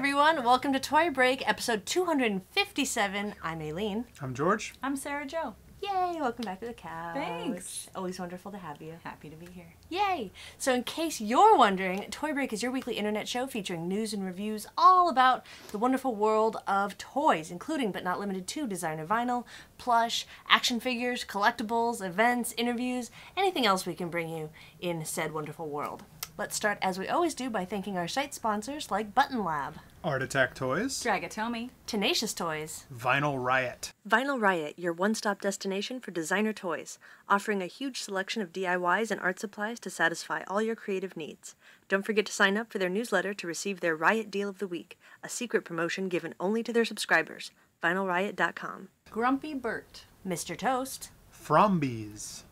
everyone, welcome to Toy Break, episode 257. I'm Aileen. I'm George. I'm Sarah Jo. Yay, welcome back to the couch. Thanks. Always wonderful to have you. Happy to be here. Yay! So in case you're wondering, Toy Break is your weekly internet show featuring news and reviews all about the wonderful world of toys, including but not limited to designer vinyl, plush, action figures, collectibles, events, interviews, anything else we can bring you in said wonderful world. Let's start, as we always do, by thanking our site sponsors like Button Lab, Art Attack Toys, Dragatomi, Tenacious Toys, Vinyl Riot. Vinyl Riot, your one-stop destination for designer toys, offering a huge selection of DIYs and art supplies to satisfy all your creative needs. Don't forget to sign up for their newsletter to receive their Riot Deal of the Week, a secret promotion given only to their subscribers. VinylRiot.com. Grumpy Bert, Mr. Toast, Frombies.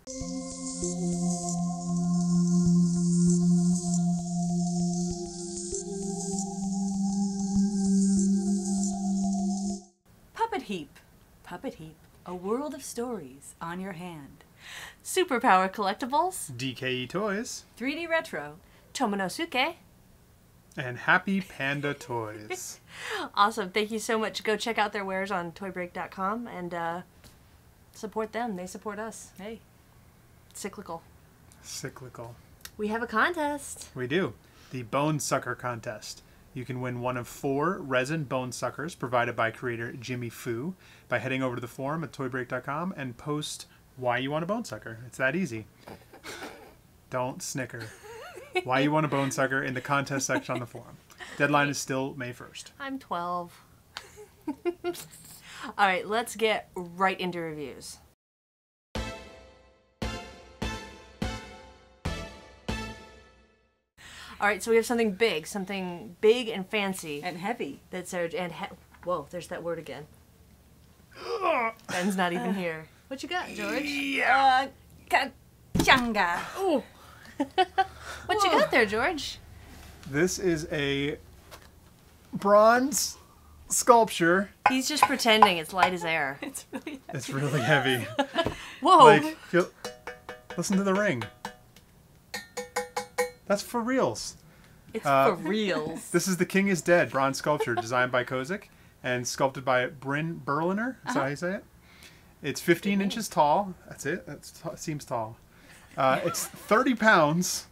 Puppet Heap, a world of stories on your hand. Superpower Collectibles, DKE Toys, 3D Retro, Tomonosuke. and Happy Panda Toys. Awesome. Thank you so much. Go check out their wares on toybreak.com and support them. They support us. Hey. Cyclical. Cyclical. We have a contest. We do. The Bone Sucker Contest. You can win one of 4 resin bone suckers provided by creator Jimmy Fu by heading over to the forum at toybreak.com and post why you want a bone sucker. It's that easy. Don't snicker. Why you want a bone sucker in the contest section on the forum. Deadline is still May 1st. I'm 12. All right, let's get right into reviews. All right, so we have something big and fancy. and heavy. That's our, whoa, there's that word again. Ben's not even here. What you got, George? Kachanga. Ooh. What you got there, George? This is a bronze sculpture. He's just pretending it's light as air. It's really heavy. It's really heavy. Whoa. Listen to the ring. That's for reals. It's for reals. This is the King is Dead bronze sculpture designed by Kozik and sculpted by Bryn Berliner. Is that how you say it? It's 15 inches tall. That's it. That seems tall. It's 30 pounds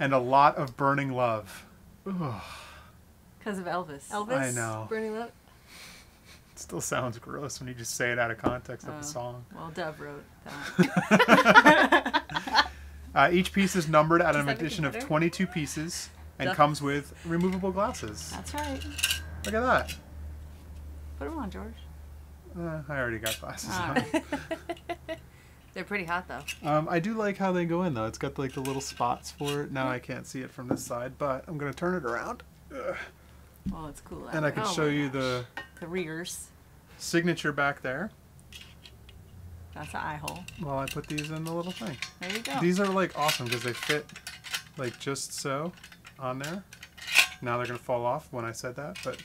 and a lot of burning love. Because of Elvis. Elvis? I know. Burning Love? It still sounds gross when you just say it out of context of the song. Well, Dove wrote that. Each piece is numbered at an that addition of better? 22 pieces and Duff. comes with removable glasses. That's right. Look at that. Put them on, George. I already got glasses All on. right. They're pretty hot, though. I do like how they go in, though. It's got like the little spots for it. Now I can't see it from this side, but I'm going to turn it around. Well, it's cool. And I can Oh show my you gosh. the The rears. signature back there. That's an eye hole. While I put these in the little thing. There you go. These are like awesome because they fit like just so on there. Now they're going to fall off when I said that, but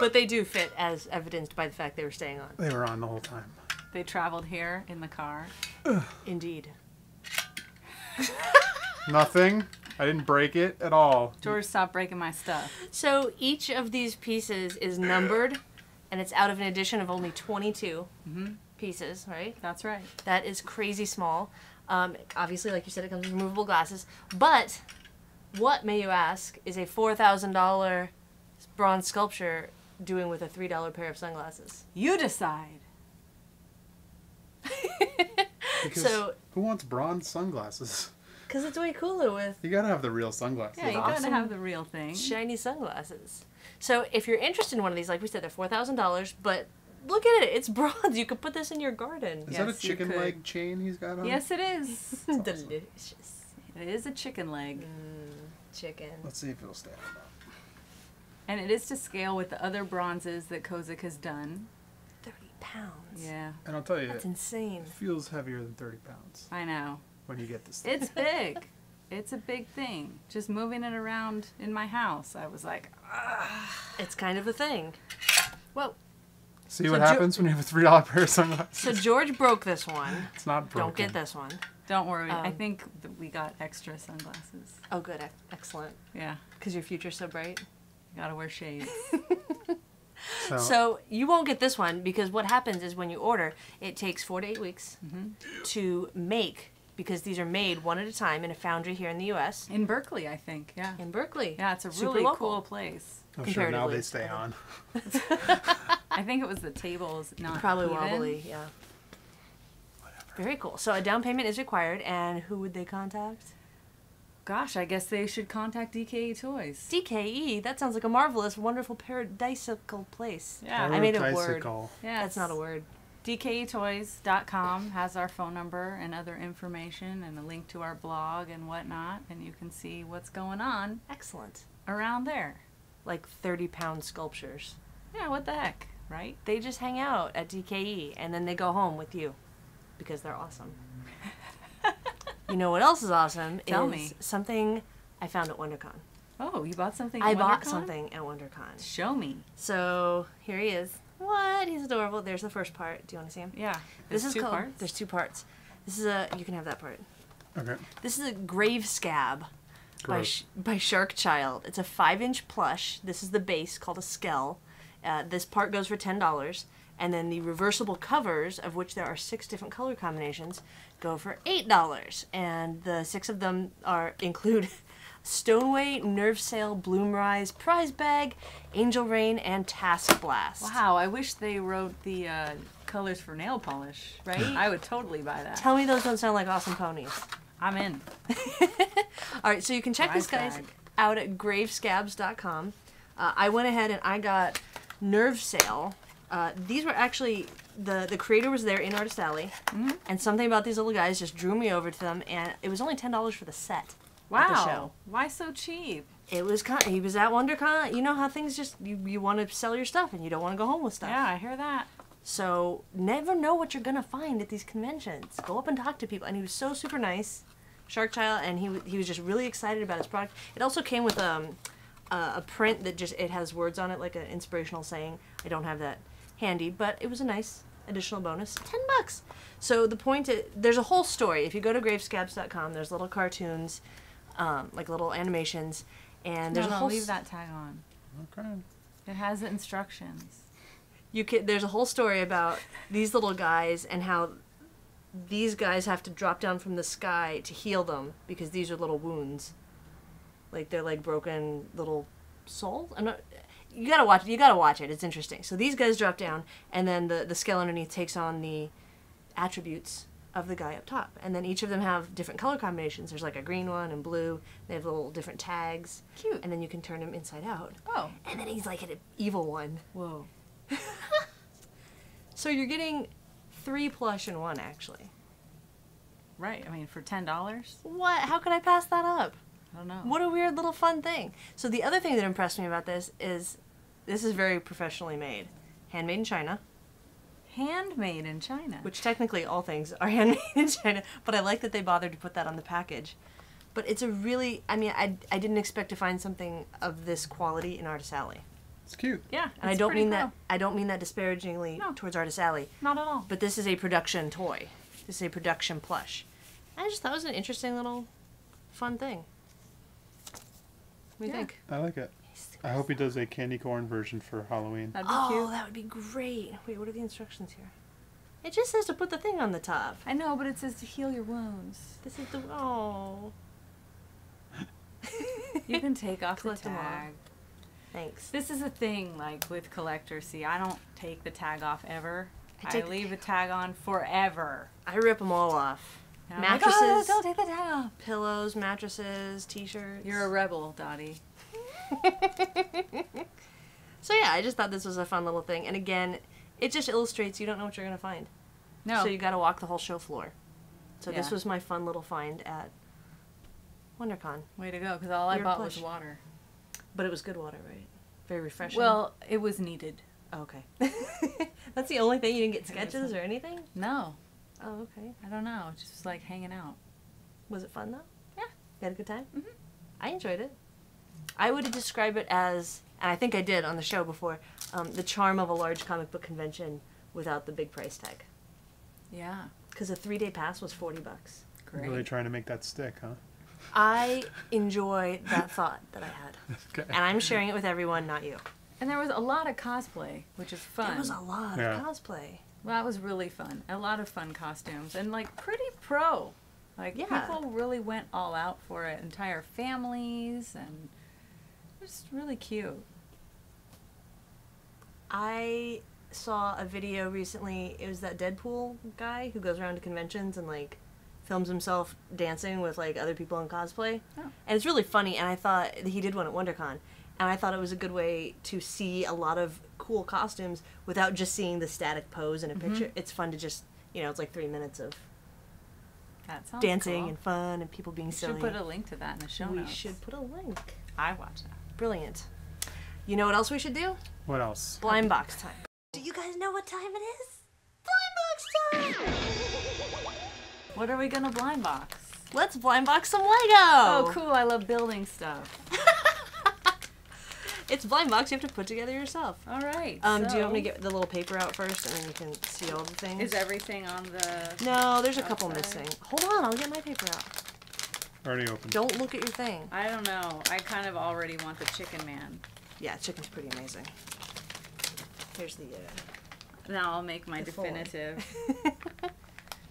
But they do fit, as evidenced by the fact they were staying on. they were on the whole time. They traveled here in the car. Indeed. Nothing. I didn't break it at all. George, stop breaking my stuff. So each of these pieces is numbered, and it's out of an edition of only 22 pieces, right? That's right. That is crazy small. Obviously, like you said, it comes with removable glasses. But what, may you ask, is a $4,000 bronze sculpture doing with a $3 pair of sunglasses? You decide. Because So- who wants bronze sunglasses? Because it's way cooler with You gotta have the real sunglasses. Yeah, you awesome. gotta have the real thing. shiny sunglasses. So if you're interested in one of these, like we said, they're $4,000, but look at it. It's bronze. You could put this in your garden. Is that a Yes, you chicken could. leg chain he's got on? Yes, it is. Delicious. It is a chicken leg. Chicken. Let's see if it'll stand up. And it is to scale with the other bronzes that Kozik has done. 30 pounds. Yeah, And I'll tell you, That's it insane. feels heavier than 30 pounds I know. when you get this thing. It's big. It's a big thing. Just moving it around in my house, I was like, It's kind of a thing. Whoa. See So what Jo- happens when you have a $3 pair of sunglasses? So George broke this one. It's not broken. Don't get this one. don't worry. I Um, think that we got extra sunglasses. Oh, good. Excellent. Yeah. Because your future's so bright. Gotta wear shades. So you won't get this one because what happens is when you order, it takes 4 to 8 weeks to make, because these are made one at a time in a foundry here in the U.S. In Berkeley, I think. Yeah. In Berkeley. Yeah, it's a Super really local. cool place. I'm sure now comparatively. they stay on. I think it was the tables, not Probably even. wobbly, yeah. Very cool. So a down payment is required, and who would they contact? Gosh, I guess they should contact DKE Toys. DKE? That sounds like a marvelous, wonderful paradisical place. Yeah. I made a word. Bicycle. Yeah, That's not a word. DKEtoys.com has our phone number and other information and a link to our blog and whatnot, and you can see what's going on Excellent. around there. Like 30-pound sculptures. Yeah, what the heck, right? They just hang out at DKE, and then they go home with you because they're awesome. You know what else is awesome? Tell is me. Something I found at WonderCon. Oh, you bought something I at bought WonderCon? something at WonderCon. Show me. So here he is. What? He's adorable. There's the first part. Do you want to see him? Yeah. This There's is two called, parts. There's 2 parts. This is a. You can have that part. Okay. This is a Gravescab by Gross. by Shark Child. It's a 5-inch plush. This is the base called a skell. This part goes for $10, and then the reversible covers, of which there are 6 different color combinations, go for $8. And the 6 of them include Stoneway, Nerve Sail, Bloom Rise, Prize Bag, Angel Rain, and Task Blast. Wow, I wish they wrote the colors for nail polish. Right? I would totally buy that. Tell me those don't sound like awesome ponies. I'm in. All right, so you can check these Prize guys bag. out at gravescabs.com. I went ahead and I got Nerve Sail. These were actually, the creator was there in Artist Alley, and something about these little guys just drew me over to them, and it was only $10 for the set. At the show. Wow. Why so cheap? It was he was at WonderCon. You know how things just, you want to sell your stuff and you don't want to go home with stuff. Yeah, I hear that. So never know what you're going to find at these conventions. Go up and talk to people. And he was so super nice, Shark Child, and he was just really excited about his product. It also came with a print that just, it has words on it, like an inspirational saying. I don't have that handy, but it was a nice additional bonus. $10. So the point is, there's a whole story. If you go to gravescabs.com, there's little cartoons, like little animations, and there's a whole leave that tag on. Okay. It has the instructions. There's a whole story about these little guys and how these guys have to drop down from the sky to heal them because these are little wounds, like they're like broken little souls. You gotta watch it. It's interesting. So these guys drop down, and then the scale underneath takes on the attributes of the guy up top, and then each of them have different color combinations. There's like a green one and blue. They have little different tags. Cute. And then you can turn him inside out. Oh. And then he's like an evil one. Whoa. So you're getting 3 plush in 1, actually. Right. I mean, for $10? What? How could I pass that up? I don't know. What a weird little fun thing. So the other thing that impressed me about this is very professionally made. Handmade in China. Handmade in China. Which technically all things are handmade in China, but I like that they bothered to put that on the package. But it's a really, I mean, I didn't expect to find something of this quality in Artist Alley. It's cute. Yeah. And I it's don't pretty mean cool. that I don't mean that disparagingly No. towards Artist Alley. Not at all. But this is a production toy. This is a production plush. I just thought it was an interesting little fun thing. What do you Yeah. think? I like it. I hope he does a candy corn version for Halloween. That'd be Oh, cute. that would be great. Wait, what are the instructions here? It just says to put the thing on the top. I know, but it says to heal your wounds. This is the, oh. You can take off the Collect them all. tag. Thanks. This is a thing, like, with collectors. See, I don't take the tag off ever. I I take- leave the tag on forever. I rip them all off. And I'm like, Mattresses, "Oh, don't take the tag off. pillows, mattresses, t-shirts. You're a rebel, Dottie. So yeah, I just thought this was a fun little thing. And again, it just illustrates you don't know what you're going to find. No. So you got to walk the whole show floor. So this Yeah. was my fun little find at WonderCon. Way to go, because all I Weird bought plush. was water. But it was good water, right? Very refreshing. Well, it was needed. Oh, okay. That's the only thing? You didn't get It sketches wasn't. or anything? No. Oh, okay. I don't know. It just was like hanging out. Was it fun, though? Yeah. You had a good time? Mhm. I enjoyed it. I would describe it as, and I think I did on the show before, the charm of a large comic book convention without the big price tag. Yeah. Because a 3-day pass was $40. Great. Really trying to make that stick, huh? I enjoy that thought that I had. Okay. And I'm sharing it with everyone, not you. And there was a lot of cosplay, which is fun. It was a lot Yeah. of cosplay. Well, that was really fun. A lot of fun costumes. And, like, pretty pro. Like, Yeah. people really went all out for it. Entire families. And it was really cute. I saw a video recently. It was that Deadpool guy who goes around to conventions and, like, films himself dancing with, like, other people in cosplay. Oh. And it's really funny, and I thought he did one at WonderCon. And I thought it was a good way to see a lot of cool costumes without just seeing the static pose in a picture. It's fun to just, you know, it's like 3 minutes of That sounds dancing cool. and fun and people being We silly. should put a link to that in the show We notes. should put a link. I watch that. Brilliant. You know what else we should do? What else? Blind box time. Do you guys know what time it is? Blind box time! What are we going to blind box? Let's blind box some Lego! Oh, cool. I love building stuff. It's blind box you have to put together yourself. All right. Do you want me to get the little paper out first and then you can see all the things? Is everything on the... No, there's a couple outside? missing. Hold on, I'll get my paper out. Already open. Don't look at your thing. I don't know. I kind of already want the Chicken Man. Yeah, chicken's pretty amazing. Here's the, Now I'll make my The form. definitive.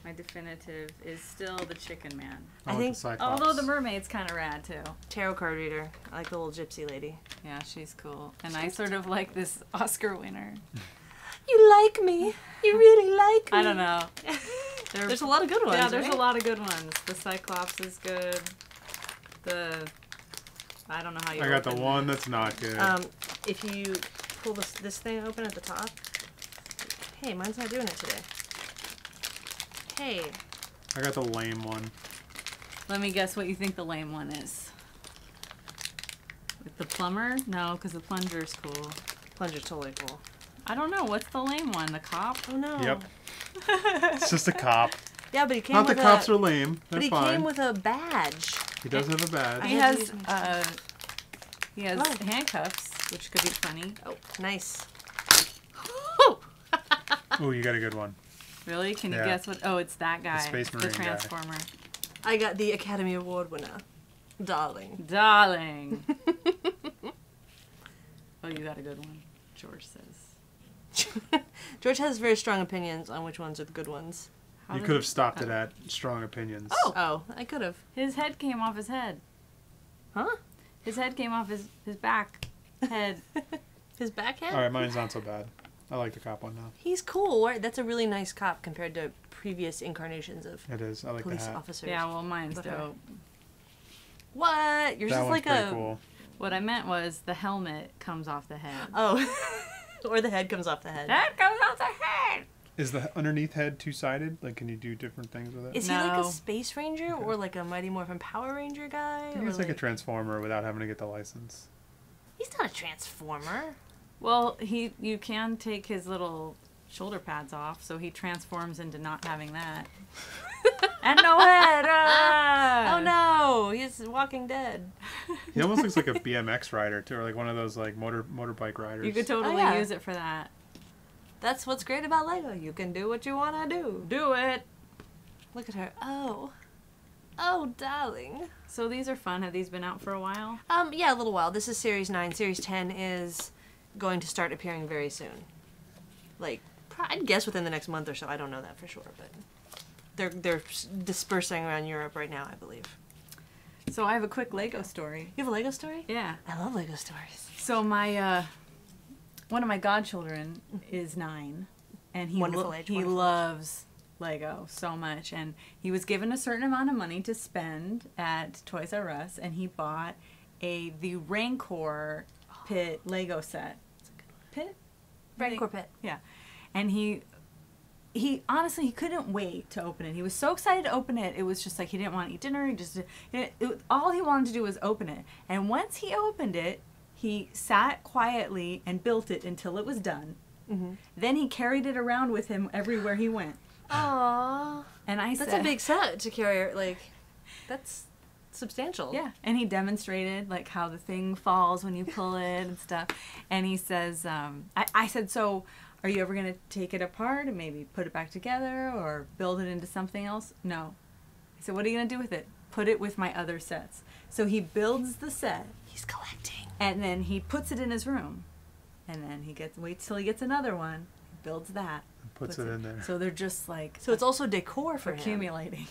My definitive is still the Chicken Man. I I want think- the Cyclops. Although the mermaid's kind of rad too. tarot card reader. I like the little gypsy lady. Yeah, she's cool. And I sort of like this Oscar winner. You like me. You really like me. I don't know. There's a lot of good ones. Yeah, there's right? a lot of good ones. The Cyclops is good. I don't know how you I got the open one that. that's not good. If you pull this thing open at the top. Hey, mine's not doing it today. Hey. I got the lame one. Let me guess what you think the lame one is. With the plumber? No, because the plunger's cool. Plunger's totally cool. I don't know. What's the lame one? The cop? Oh no. Yep. It's just a cop. Yeah, but he came Not with the cops are lame. They're But he fine. came with a badge. He does have a badge. He had to has use my- Oh. handcuffs, which could be funny. Oh, nice. Oh, you got a good one. Really? Can you Yeah. guess what? Oh, it's that guy. Space the Marine guy. Transformer. I got the Academy Award winner. Darling. Darling. Oh, you got a good one. George says. George has very strong opinions on which ones are the good ones. How You did- could have stopped it at strong opinions. Oh, I could have. His head came off his head. Huh? His head came off his back head. His backhand? All right, mine's not so bad. I like the cop one now. He's cool, right? That's a really nice cop compared to previous incarnations of It is. I like police the hat. officers. Yeah, well, mine's Whatever. dope. What? Yours That is one's like pretty a. cool. What I meant was the helmet comes off the head. Oh. Or the head comes off the head. That comes off the head! Is the underneath head two-sided? Like, can you do different things with it? Is he like a No. Space Ranger or like a Mighty Morphin Power Ranger guy? I think or it's like a transformer without having to get the license. He's not a transformer. Well, you can take his little shoulder pads off, so he transforms into not having that. And no head! Oh no, he's Walking Dead. He almost looks like a BMX rider too, or like one of those like motorbike riders. You could totally yeah. use it for that. That's what's great about Lego. You can do what you want to do. Do it! Look at her. Oh. Oh, darling. So these are fun. Have these been out for a while? Yeah, a little while. This is Series 9. Series 10 is going to start appearing very soon. Like, I'd guess within the next month or so. I don't know that for sure, but they're dispersing around Europe right now, I believe. So I have a quick Lego story. You have a Lego story? Yeah. I love Lego stories. So my one of my godchildren is 9, and he Wonderful age, he wonderful loves Lego so much, and he was given a certain amount of money to spend at Toys R Us, and he bought the Rancor Pit Lego set. Pit? Rancor Pit. Yeah, and he honestly, he couldn't wait to open it. He was so excited to open it. It was just like he didn't want to eat dinner. He just all he wanted to do was open it. And once he opened it, he sat quietly and built it until it was done. Mm-hmm. Then he carried it around with him everywhere he went. Aww. And I That's said, a big set to carry. Like, that's substantial. yeah. And he demonstrated like how the thing falls when you pull it and stuff. And he says, I said, so are you ever going to take it apart and maybe put it back together or build it into something else? No. I said, what are you going to do with it? put it with my other sets. So he builds the set. He's collecting. And then he puts it in his room. And then waits till he gets another one, builds that. Puts it in there. So they're just like... So it's also decor for him. Accumulating.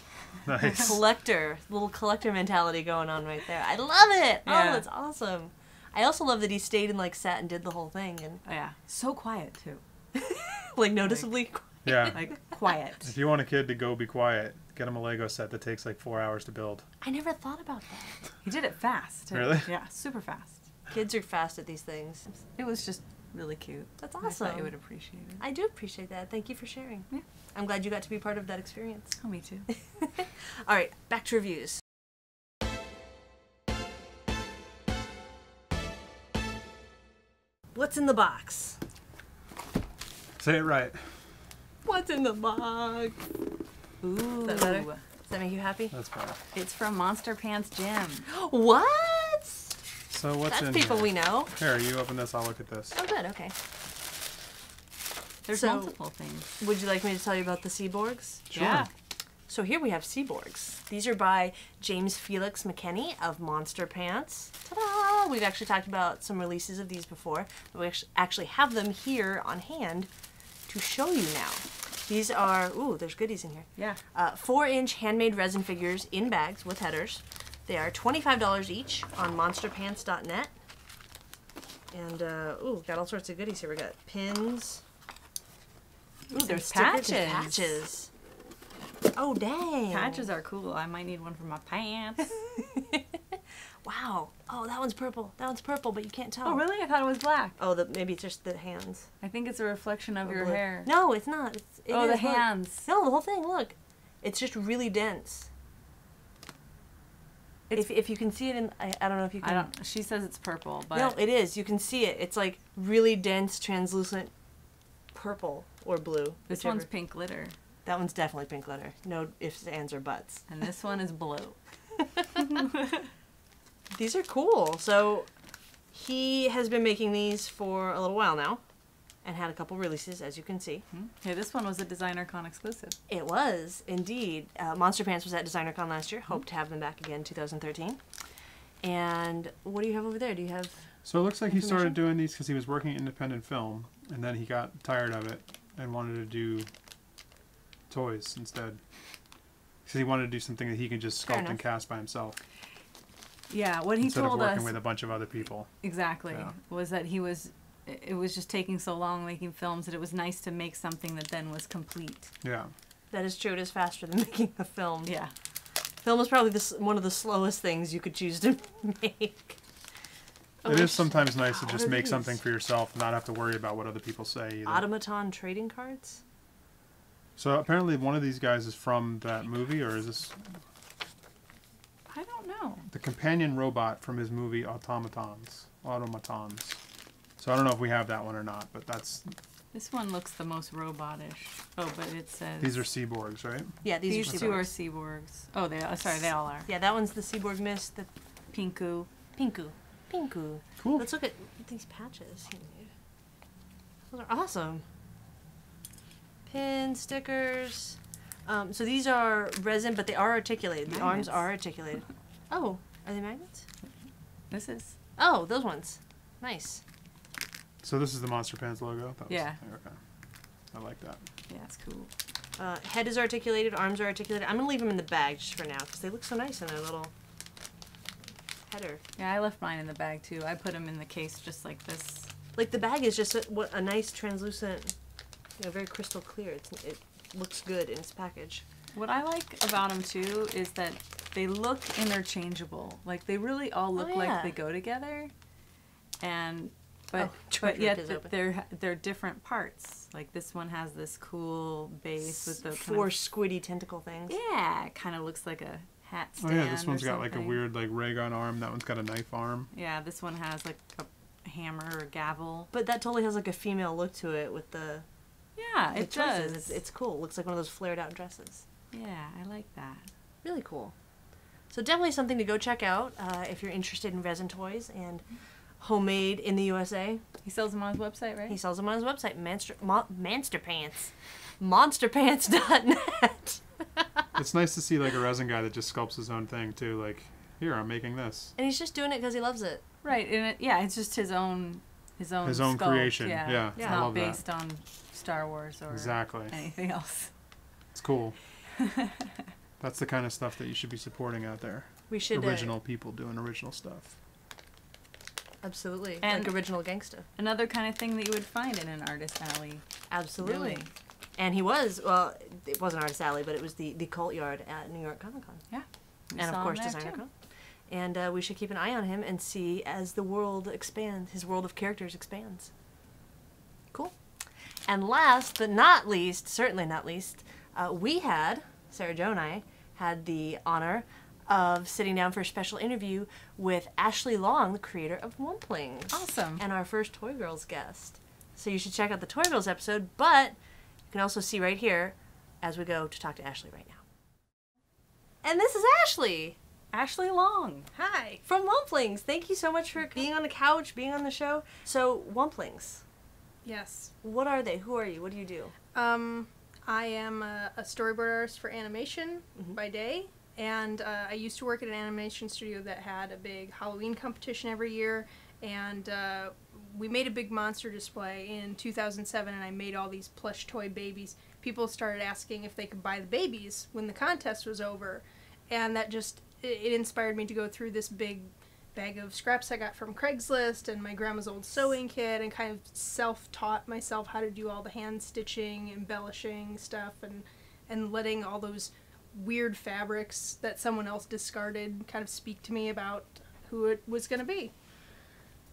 Nice. Little collector mentality going on right there. I love it. Yeah. Oh, that's awesome. I also love that he stayed and like sat and did the whole thing and Oh, yeah. So quiet, too. like noticeably quiet. Yeah. Like, quiet. If you want a kid to go be quiet, get him a Lego set that takes like 4 hours to build. I never thought about that. He did it fast, too. Really? Yeah, super fast. Kids are fast at these things. It was just really cute. That's I thought awesome. you would appreciate it. I do appreciate that. Thank you for sharing. Yeah. I'm glad you got to be part of that experience. Oh, me too. All right, back to reviews. What's in the box? Say it right. What's in the box? Ooh. Is that better? Does that make you happy? That's better. It's from Monster Pants Gym. What? So what's That's in people here? we know. Here, you open this, I'll look at this. Oh, good. Okay. There's So- multiple things. Would you like me to tell you about the Sea-Borgs? Sure. Yeah. So here we have Sea-Borgs. These are by James Felix McKenney of Monster Pants. Ta-da! We've actually talked about some releases of these before. But we actually have them here on hand to show you now. These are, ooh, there's goodies in here. Yeah. 4-inch handmade resin figures in bags with headers. They are $25 each on monsterpants.net. And, ooh, got all sorts of goodies here. We got pins. Ooh, there's Stickers patches. and patches. Oh, dang. Patches are cool. I might need one for my pants. Wow. Oh, that one's purple. That one's purple, but you can't tell. Oh, really? I thought it was black. Oh, maybe it's just the hands. I think it's a reflection of Or your blue. hair. No, it's not. It Oh, the is, look. hands. No, the whole thing. Look, it's just really dense. If you can see it in, I don't know if you can. I don't. She says it's purple, but No, it is. You can see it. It's like really dense, translucent purple or blue. this whichever. one's pink glitter, That one's definitely pink glitter. No ifs, ands, or buts. and this one is blue. These are cool. So he has been making these for a little while now and had a couple releases, as you can see. Yeah, this one was a DesignerCon exclusive. It was, indeed. Monster Pants was at DesignerCon last year. Hope to have them back again in 2013. And what do you have over there? Do you have... So it looks like he started Information? doing these because he was working independent film, and then he got tired of it and wanted to do toys instead. Because he wanted to do something that he can just Fair sculpt and enough. cast by himself Yeah, what he instead of told working us with a bunch of other people. exactly Yeah. was that it was just taking so long making films that it was nice to make something that then was complete. Yeah. That is true. It is faster than making a film. Yeah. Film is probably one of the slowest things you could choose to make. It is sometimes nice to What just are make these? something for yourself and not have to worry about what other people say either. Automaton trading cards? So apparently one of these guys is from that movie, or is this I don't know. the companion robot from his movie Automatons? So I don't know if we have that one or not, but This one looks the most robotish. Oh, but it says these are Sea-Borgs, right? Yeah, these these are two are Sea-Borgs. Sea-Borgs. Oh, they all are. Yeah, that one's the Sea-Borg Mist, the Pinku. Pinku. Pinku. Cool. Let's look at these patches he made. Those are awesome. Pins, stickers. So these are resin, but they are articulated. The arms Magnets. are articulated. Oh, are they magnets? This is Oh, those ones. Nice. So this is the Monster Pants logo? That was, Yeah. Okay. I like that. yeah, it's cool. Head is articulated, arms are articulated. I'm going to leave them in the bag just for now because they look so nice in their little header. Yeah, I left mine in the bag too. I put them in the case just like this. Like the bag is just a nice translucent, very crystal clear. It looks good in its package. What I like about them too is that they look interchangeable. Like they really all look yeah. like they go together. And but George yet ripped his open. they're different parts. Like this one has this cool base with the kind Four of, squiddy tentacle things. yeah, it kind of looks like a hat Oh stand. yeah, this one's or got like a something. weird like ray gun arm. That one's got a knife arm. Yeah, this one has like a hammer or a gavel. But that totally has like a female look to it with the Yeah, it choices. does. It's cool. It looks like one of those flared out dresses. Yeah, I like that. Really cool. So definitely something to go check out if you're interested in resin toys and homemade in the USA. He sells them on his website, right? He sells them on his website, Monsterpants. Monsterpants.net. It's nice to see like a resin guy that just sculpts his own thing too. Like, here, I'm making this. And he's just doing it because he loves it. Right, and it's just his own sculpt, creation. Yeah, It's I not love based on Star Wars or exactly anything else. It's cool. That's the kind of stuff that you should be supporting out there. We should original people doing original stuff. Absolutely, And like original gangsta. Another kind of thing that you would find in an artist alley. Absolutely. Really. And he was, well, it wasn't Artist Alley, but it was the Cult Yard at New York Comic Con. Yeah. And of course Designer Con. And we should keep an eye on him and see as the world expands, his world of characters expands. Cool. And last but not least, certainly not least, Sarah Jo and I had the honor of sitting down for a special interview with Ashley Long, the creator of Wumplings. Awesome. And our first Toy Girls guest. So you should check out the Toy Girls episode, but you can also see right here as we go to talk to Ashley right now. And this is Ashley. Ashley Long. Hi. From Wumplings. Thank you so much for being on the couch, being on the show. So, Wumplings. Yes. What are they? Who are you? What do you do? I am a storyboard artist for animation by day, and I used to work at an animation studio that had a big Halloween competition every year, and we made a big monster display in 2007, and I made all these plush toy babies. People started asking if they could buy the babies when the contest was over, and that just, it inspired me to go through this big bag of scraps I got from Craigslist and my grandma's old sewing kit, and kind of self-taught myself how to do all the hand stitching, embellishing stuff, and letting all those weird fabrics that someone else discarded kind of speak to me about who it was going to be.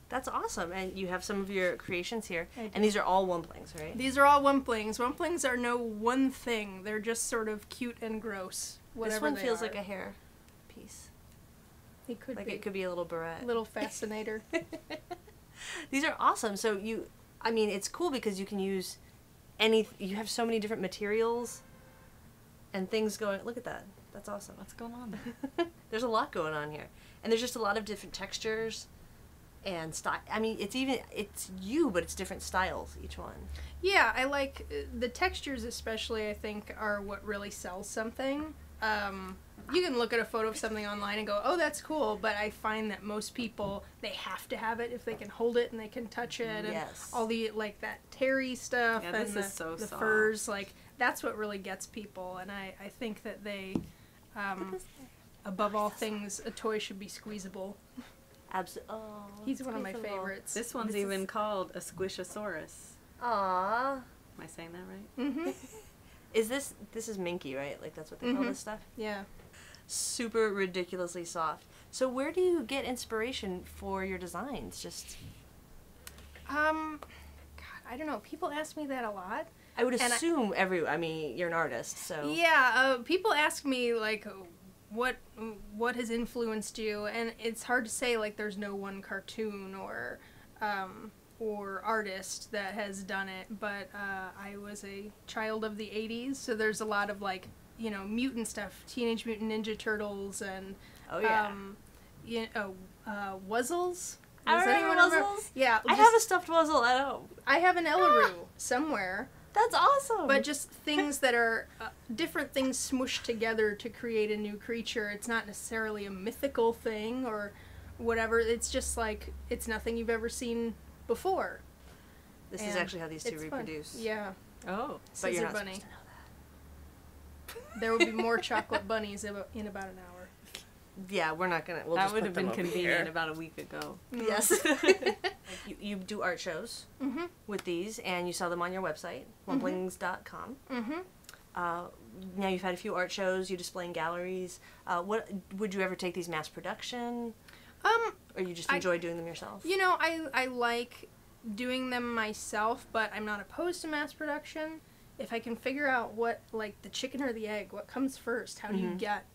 That's awesome. And you have some of your creations here. And these are all Wumplings, right? These are all Wumplings. Wumplings are no one thing. They're just sort of cute and gross. This one feels like a hair piece. It could like be. It could be a little barrette. A little fascinator. These are awesome. So it's cool because you can use you have so many different materials and things going. Look at that. That's awesome. What's going on there? There's a lot going on here. And there's just a lot of different textures and style. I mean, it's you, but it's different styles, each one. Yeah, I like the textures especially, I think, are what really sells something. You can look at a photo of something online and go, oh, that's cool, but I find that most people, they have to have it if they can hold it and they can touch it, and all the, like, that terry stuff, and the furs, like, that's what really gets people, and I think that they, above all things, a toy should be squeezable. Absolutely. Oh, he's one of my favorites. This one's even called a Squishosaurus. Aww. Am I saying that right? Mm-hmm. This is minky, right? Like, that's what they call this stuff? Yeah. Super ridiculously soft. So where do you get inspiration for your designs? God, I don't know. People ask me that a lot. I would assume you're an artist, so. Yeah, people ask me, like, what has influenced you, and it's hard to say, like, there's no one cartoon or artist that has done it, but I was a child of the 80s, so there's a lot of, like, mutant stuff, Teenage Mutant Ninja Turtles, and Wuzzles. I remember Wuzzles. Yeah, I have a stuffed Wuzzle at home. I have an Ellaroo somewhere. That's awesome. But just things that are different things smooshed together to create a new creature. It's not necessarily a mythical thing or whatever. It's just like, it's nothing you've ever seen before. This is actually how these two reproduce. Fun. Yeah. Oh, but you're not supposed to know that. There will be more chocolate bunnies in about an hour. Yeah, we're not gonna. That would have been convenient about a week ago. Mm-hmm. Yes. you do art shows with these, and you sell them on your website, wumplings.com. Now you've had a few art shows. You display in galleries. What would you ever take these mass production? Or you just enjoy doing them yourself? I like doing them myself, but I'm not opposed to mass production. If I can figure out what, like, the chicken or the egg, what comes first, how do you get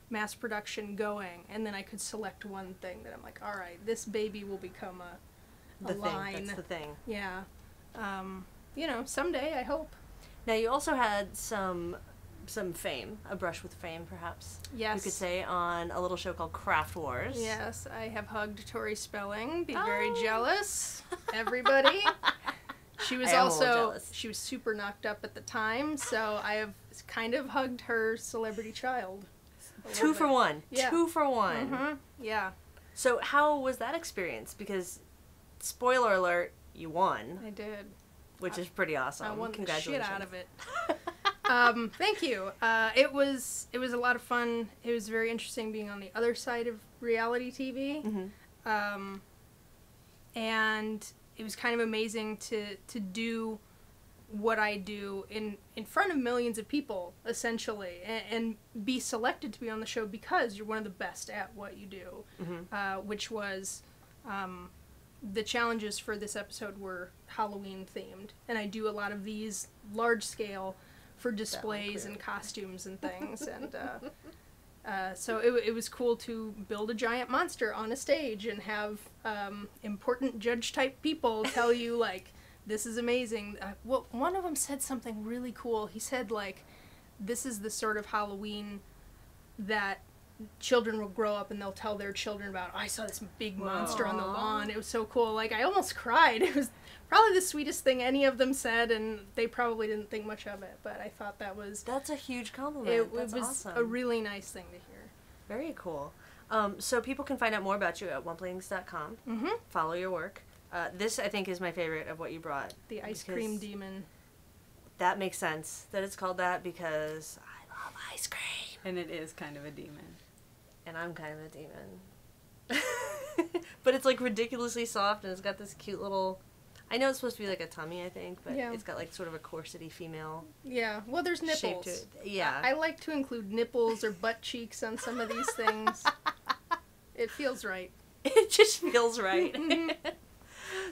mass production going, and then I could select one thing that I'm like, all right, this baby will become a line. That's the thing. Yeah. Someday, I hope. Now, you also had some fame, a brush with fame, perhaps. Yes. You could say, on a little show called Craft Wars. Yes, I have hugged Tori Spelling. Be very jealous, everybody. She was I am a little also jealous. she was super knocked up at the time, so I have kind of hugged her celebrity child. a 2 little for bit. 1. Yeah. 2 for 1. Mhm. Yeah, So how was that experience? Because, spoiler alert, you won, I did. which is pretty awesome. I won the Congratulations. shit out of it. Thank you. It was a lot of fun. It was very interesting being on the other side of reality TV. Mm-hmm. And it was kind of amazing to do what I do in front of millions of people, essentially, and be selected to be on the show because you're one of the best at what you do, which was, the challenges for this episode were Halloween themed, and I do a lot of these large scale for displays and costumes and things, and so it was cool to build a giant monster on a stage and have important judge-type people tell you, like, this is amazing. Well, one of them said something really cool. He said, like, this is the sort of Halloween that children will grow up and they'll tell their children about. I saw this big monster on the lawn. It was so cool. Like, I almost cried. It was probably the sweetest thing any of them said, and they probably didn't think much of it, but I thought that was... That's a huge compliment. It That's was awesome. a really nice thing to hear. Very cool. So people can find out more about you at wumplings.com. Mm-hmm. Follow your work. This, I think, is my favorite of what you brought. The ice because cream demon. That makes sense that it's called that because I love ice cream. And it is kind of a demon. And I'm kind of a demon. But it's, like, ridiculously soft, and it's got this cute little... I know it's supposed to be, like, a tummy, I think, but Yeah. it's got, like, sort of a corsety female Yeah, well, there's shape nipples. to it. Yeah. I like to include nipples or butt cheeks on some of these things. It feels right. It just feels right. Mhm.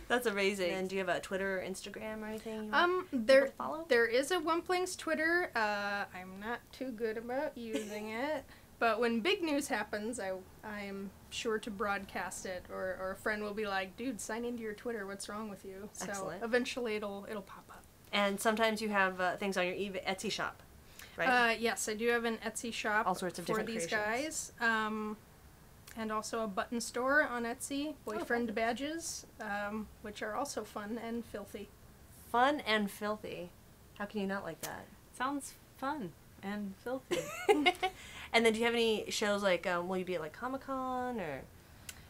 That's amazing. And do you have a Twitter or Instagram or anything you want people There to follow? there is a Wumplings Twitter. I'm not too good about using it, but when big news happens, I am sure to broadcast it, or a friend will be like, "Dude, sign into your Twitter. What's wrong with you?" So Excellent. eventually it'll pop up. And sometimes you have things on your Etsy shop, right? Yes, I do have an Etsy shop All sorts of for different these creations. guys. And also a button store on Etsy, boyfriend buttons. badges, which are also fun and filthy. Fun and filthy. How can you not like that? Sounds fun and filthy. And then do you have any shows like, will you be at like Comic-Con or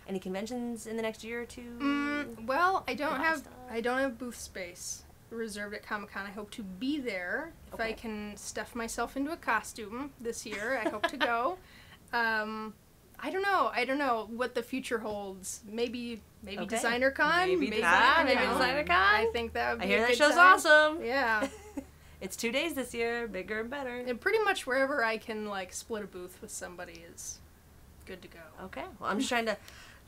any conventions in the next year or two? Well, I don't Buy have stuff. booth space reserved at Comic-Con. I hope to be there. If I Okay. can stuff myself into a costume this year, I hope to go. I don't know what the future holds. Maybe Okay. Designer Con. Maybe maybe Designer Con. I think that would be I hear a that good show's time. awesome. Yeah. It's 2 days this year, bigger and better. And pretty much wherever I can, like, split a booth with somebody is good to go. Okay. Well, I'm just trying to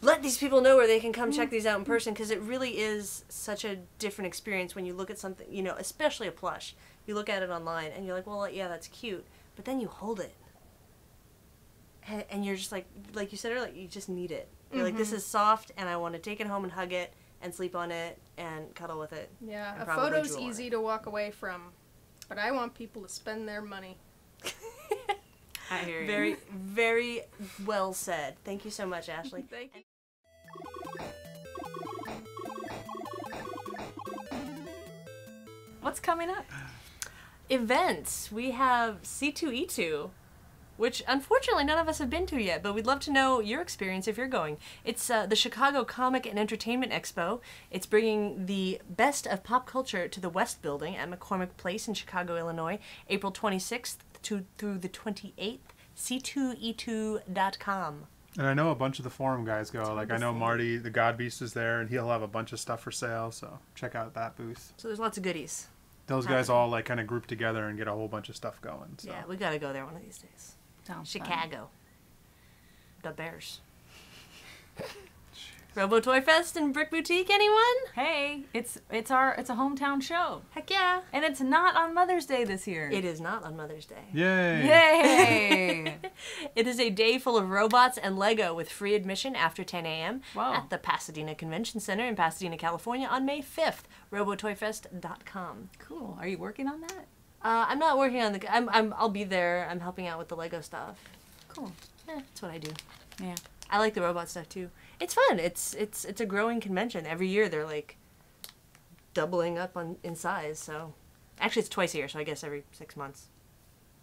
let these people know where they can come check these out in person, because it really is such a different experience when you look at something, you know, especially a plush. You look at it online and you're like, well, yeah, that's cute. But then you hold it. And you're just like you said earlier, you just need it. You're like, this is soft, and I want to take it home and hug it and sleep on it and cuddle with it. Yeah, And a probably photo's drool on easy it. to walk away from, but I want people to spend their money. I hear you. Very, very well said. Thank you so much, Ashley. Thank you. What's coming up? Events. We have C2E2, which unfortunately none of us have been to yet, but we'd love to know your experience if you're going. It's the Chicago Comic and Entertainment Expo. It's bringing the best of pop culture to the West Building at McCormick Place in Chicago, Illinois, April 26th through the 28th. C2E2.com. And I know a bunch of the forum guys go. Like, I know Marty, the God Beast, is there, and he'll have a bunch of stuff for sale, so check out that booth. So there's lots of goodies. Those guys all, like, kind of group together and get a whole bunch of stuff going. So. Yeah, we gotta go there one of these days. Sounds fun. Chicago. The Bears. Robo Toy Fest and Brick Boutique, anyone? Hey, it's a hometown show, Heck yeah. and it's not on Mother's Day this year. It is not on Mother's Day. Yay! Yay! It is a day full of robots and Lego with free admission after 10 a.m. Wow. at the Pasadena Convention Center in Pasadena, California on May 5th. RoboToyFest.com. Cool. Are you working on that? I'm not working on the... I'll be there. I'm helping out with the Lego stuff. Cool. That's what I do. Yeah. I like the robot stuff too. It's fun. It's a growing convention. Every year they're like doubling up in size. So actually, it's twice a year, so I guess every 6 months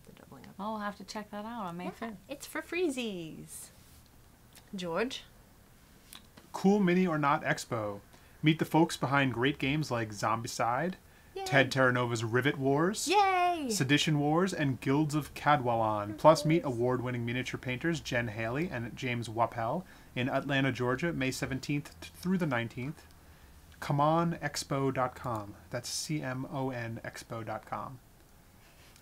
they're doubling up. Oh, we'll have to check that out on May 5th. It's for freezies. George? Cool Mini or Not Expo. Meet the folks behind great games like Zombicide, Yay. Ted Terranova's Rivet Wars, Yay! Sedition Wars, and Guilds of Cadwallon. Plus, meet award-winning miniature painters Jen Haley and James Wappel in Atlanta, Georgia, May 17th through the 19th. ComeOnExpo.com. That's CMON Expo.com.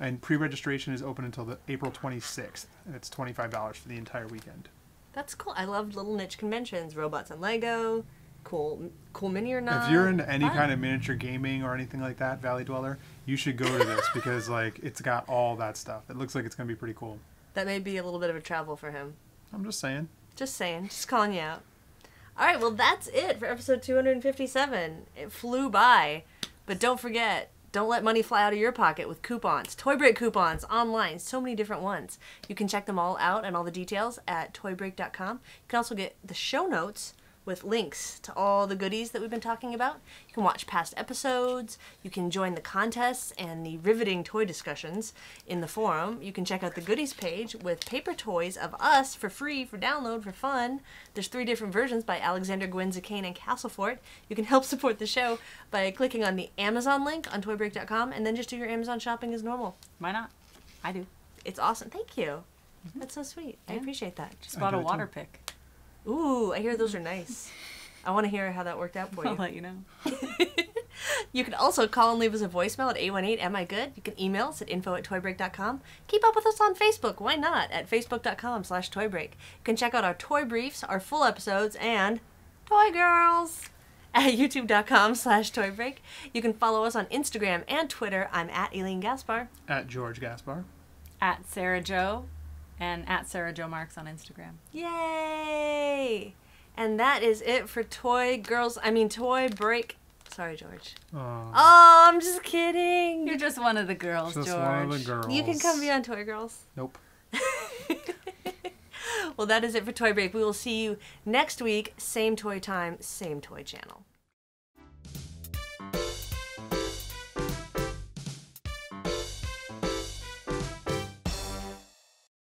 And pre-registration is open until April 26th. And it's $25 for the entire weekend. That's cool. I love little niche conventions. Robots and Lego. Cool Mini or Not. If you're into any kind of miniature gaming or anything like that, Valley Dweller, you should go to this because like it's got all that stuff. It looks like it's going to be pretty cool. That may be a little bit of a travel for him. I'm just saying. Just calling you out. All right, well, that's it for episode 257. It flew by. But don't forget, don't let money fly out of your pocket with coupons. Toy Break coupons online, so many different ones. You can check them all out and all the details at toybreak.com. You can also get the show notes with links to all the goodies that we've been talking about. You can watch past episodes. You can join the contests and the riveting toy discussions in the forum. You can check out the goodies page with paper toys of us for free, for download, for fun. There's 3 different versions by Alexander, Gwen, Zakane, and Castlefort. You can help support the show by clicking on the Amazon link on toybreak.com and then just do your Amazon shopping as normal. Why not? I do. It's awesome. Thank you. That's so sweet. I appreciate that. Just bought a water pick. Ooh, I hear those are nice. I want to hear how that worked out for you. I'll let you know. You can also call and leave us a voicemail at 818-AM-I-GOOD. You can email us at info@toybreak.com. Keep up with us on Facebook. Why not? At facebook.com/toybreak. You can check out our toy briefs, our full episodes, and Toy Girls at youtube.com/toybreak. You can follow us on Instagram and Twitter. I'm at Eileen Gaspar. At George Gaspar. At Sarah Jo. And at Sarah Jo Marks on Instagram. Yay! And that is it for Toy Break. Sorry, George. Oh, I'm just kidding. You're just one of the girls, Just George. one of the girls. You can come be on Toy Girls. Nope. Well, that is it for Toy Break. We will see you next week. Same toy time, same toy channel.